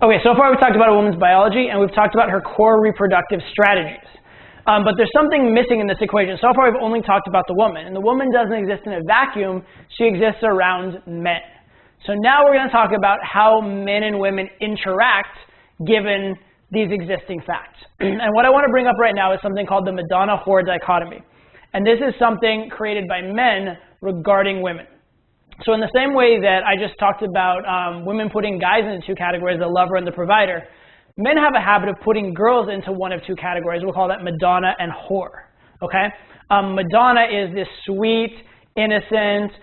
Okay, so far we've talked about a woman's biology and we've talked about her core reproductive strategies. But there's something missing in this equation. So far we've only talked about the woman, and the woman doesn't exist in a vacuum. She exists around men. So now we're going to talk about how men and women interact given these existing facts. And what I want to bring up right now is something called the Madonna-whore dichotomy. And this is something created by men regarding women. So in the same way that I just talked about women putting guys into two categories, the lover and the provider, men have a habit of putting girls into one of two categories. We'll call that Madonna and whore. Okay? Madonna is this sweet, innocent,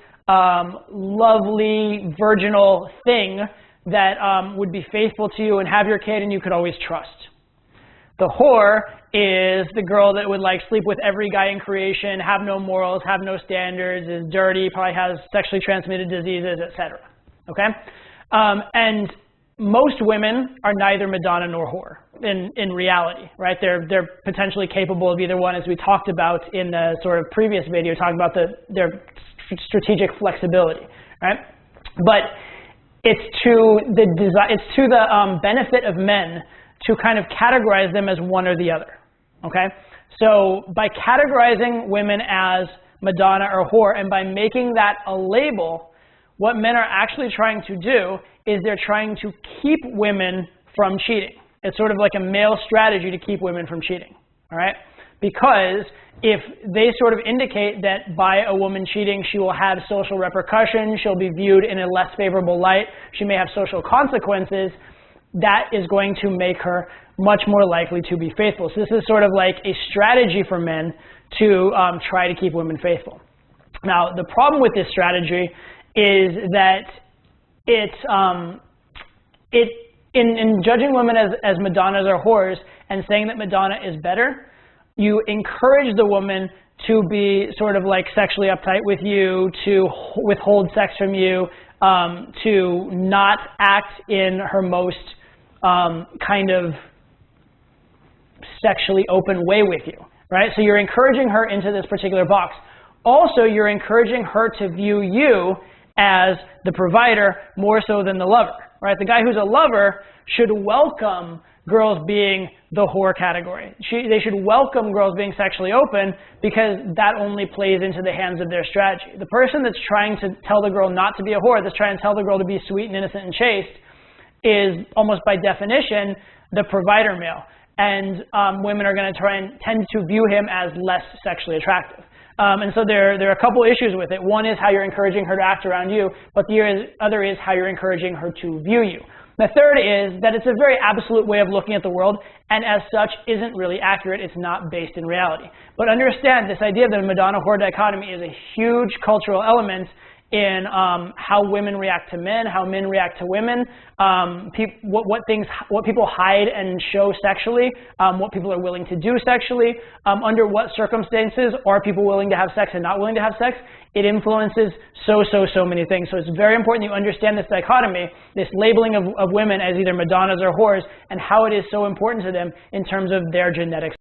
lovely, virginal thing that would be faithful to you and have your kid and you could always trust. The whore is the girl that would like sleep with every guy in creation, have no morals, have no standards, is dirty, probably has sexually transmitted diseases, etc. Okay? And most women are neither Madonna nor whore in reality, right? They're potentially capable of either one, as we talked about in the sort of previous video, talking about their strategic flexibility, right? But it's to the benefit of men to kind of categorize them as one or the other, okay? So by categorizing women as Madonna or whore, and by making that a label, what men are actually trying to do is they're trying to keep women from cheating. It's sort of like a male strategy to keep women from cheating, all right? Because if they sort of indicate that by a woman cheating, she will have social repercussions, she'll be viewed in a less favorable light, she may have social consequences, that is going to make her much more likely to be faithful. So this is sort of like a strategy for men to try to keep women faithful. Now, the problem with this strategy is that in judging women as Madonnas or whores and saying that Madonna is better, you encourage the woman to be sort of like sexually uptight with you, to withhold sex from you, to not act in her most kind of sexually open way with you, right? So you're encouraging her into this particular box. Also, you're encouraging her to view you as the provider more so than the lover, right? The guy who's a lover should welcome girls being the whore category. They should welcome girls being sexually open because that only plays into the hands of their strategy. The person that's trying to tell the girl not to be a whore, that's trying to tell the girl to be sweet and innocent and chaste, is almost by definition the provider male. And women are going to tend to view him as less sexually attractive. And so there are a couple issues with it. One is how you're encouraging her to act around you, but the other is how you're encouraging her to view you. The third is that it's a very absolute way of looking at the world, and as such isn't really accurate. It's not based in reality. But understand this idea of the Madonna-whore dichotomy is a huge cultural element in how women react to men, how men react to women, what people hide and show sexually, what people are willing to do sexually, under what circumstances are people willing to have sex and not willing to have sex. It influences so many things. So it's very important you understand this dichotomy, this labeling of women as either Madonnas or whores, and how it is so important to them in terms of their genetics.